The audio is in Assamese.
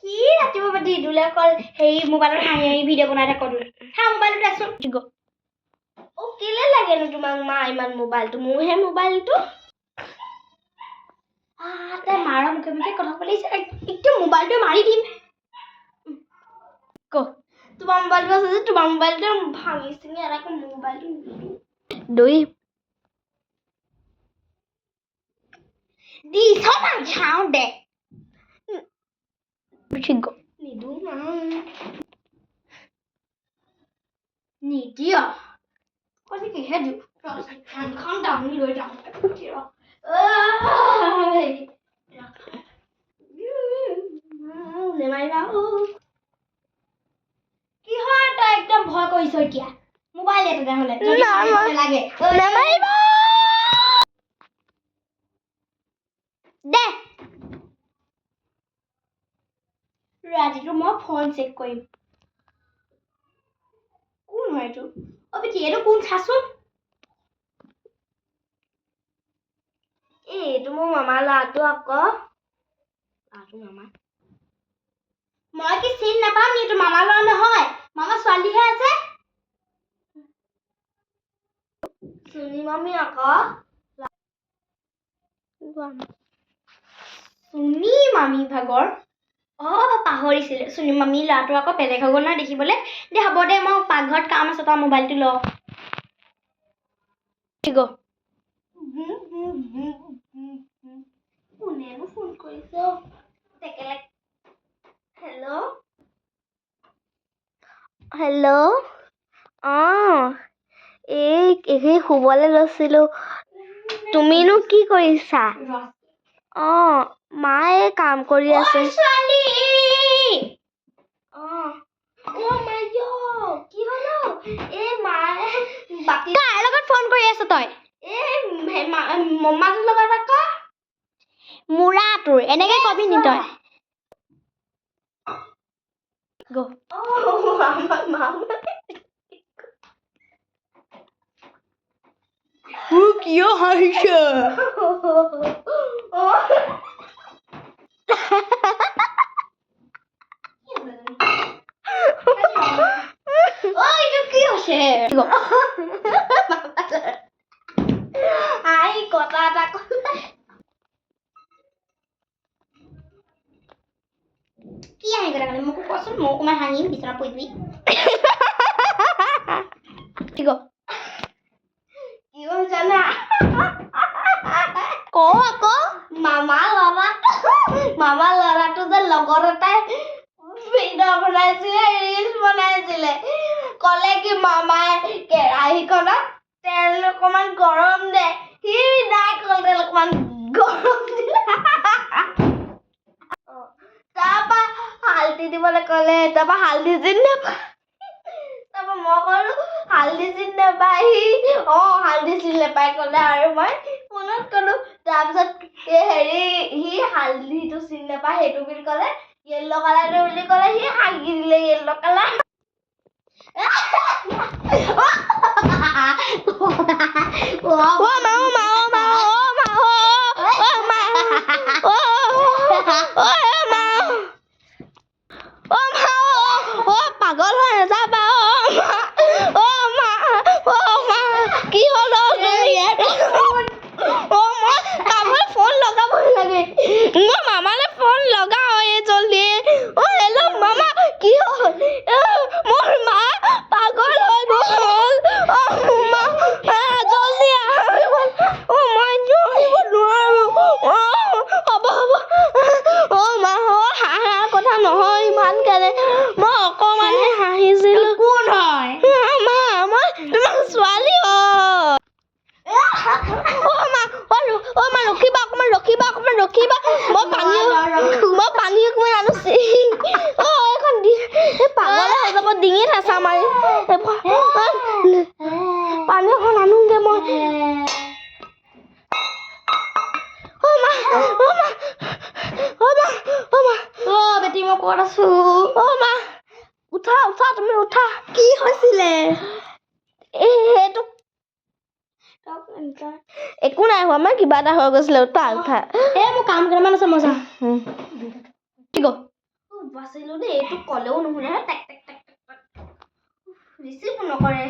কি ৰাতিপুৱা দি দুলে কল হেৰি মোবাইলত হাঁহি ভিডিঅ' বনাই থাকো হা মোবাইলটো আছো অ কেলে লাগেনো তোমাক মা ইমান মোবাইলটো মোৰহে মোবাইলটো তাই মাৰা মুখে মুখে কথা পাতিছে একদম মোবাইলটো মাৰি দিম ক তোমাৰ মোবাইলটো আছে যে তোমাৰ মোবাইলটো ভাঙি চিঙি আৰু মোবাইলটো দুই দি সমান চাও দে ঠিক নিদু মা নিদিয়া কলি কি হে দিও খান দামি লৈ যাম নেমাৰিবা কি হয় তই একদম ভয় কৰিছ এতিয়া মোবাইল এটা হলে লাগে নেমাৰিবা দে ৰাতিটো মই ফোন চেক কৰিম কোন হয় এইটো অ বেটি এইটো কোন চাচোন এইটো মোৰ মামাৰ ল'ৰাটো আকৌ মামা মই কি চিন নাপাম নি এইটো মামাৰ ল'ৰা নহয় মামা ছোৱালীহে আছে চুনি মামী আকৌ চুনি মামী ভাগৰ পাহৰিছিলে চুনি মামী ল'ৰাটো আকৌ বেলেগ হৈ গ'ল নহয় দেখিবলৈ দে হ'ব দে মই পাকঘৰত কাম আছে তই মোবাইলটো ল ঠিক কোনেনো ফোন কৰিছ হেল্ল' হেল্ল' এই শুবলৈ লৈছিলো তুমিনো কি কৰিছা মায়ে কাম কৰি আছে কি হলো এই মায়ে বাকি কাৰ লগত ফোন কৰি আছ তই মম্মাটোৰ লগত আকৌ মুৰা তোৰ এনেকে কবি নি তই গো কিয় হাসিছে কি হৈছে আই কথা এটা কি হাঁহি কথা ক'লে মোকো কচোন মই অকণমান হাঁহিম বিচনা পৰিবি কি হ'ল জানা ক আকৌ মামা ল'ৰাটো যে লগৰ এটাই ভিডিঅ' বনাইছিলে ৰিলছ বনাইছিলে ক'লে কি মামাই কেৰাহীখনত তেল অকণমান গৰম দে সি নাই ক'লে তেল অকণমান গৰম দিলে তাৰপা হালধি দিবলৈ ক'লে তাৰপা হালধি চিনি নাপায় তাৰপা মই ক'লো হালধি চিনি নাপায় হালধি চিনি নাপায় ক'লে আৰু মই ফোনত ক'লো তাৰপিছত হেৰি সি হালধিটো চিনি নাপায় সেইটো বুলি ক'লে য়েল্ল' কালাৰটো বুলি ক'লে সি হাগি দিলে য়েল্ল' কালাৰ পাগল হৈ নাযাবা কি হ'ল মই কামত ফোন লগাবই লাগে মই মামালে ফোন লগাও জলদি হেল্ল' মামা কি হ'ল মোৰ মা পাগল হৈ গ'ল মা জলদি মই আহিব নোৱাৰো হ'ব মা হাঁহা কথা নহয় ইমান কেনে মই অকণমানহে হাঁহিছিলো কোন হয় মা মই তোমাৰ ছোৱালী হয় মা ৰখিবা অকণমান ৰখিবা মই পানী অকণমান আনিছো এইখন পাগলে হৈ যাব ডিঙিত হেঁচা মাৰি পানী অকণ আনোগে মই বেটি মই ক'ত আছো মা উঠা তুমি উঠা কি হৈছিলে সেইটো একো নাই হোৱা মই কিবা এটা হৈ গৈছিলে তাৰ উঠা মোৰ কাম কেইটামান আছে মই যাওঁ কি গো বাচিলো দেই এইটো ক'লেও নুশুনে take take take take receive নকৰে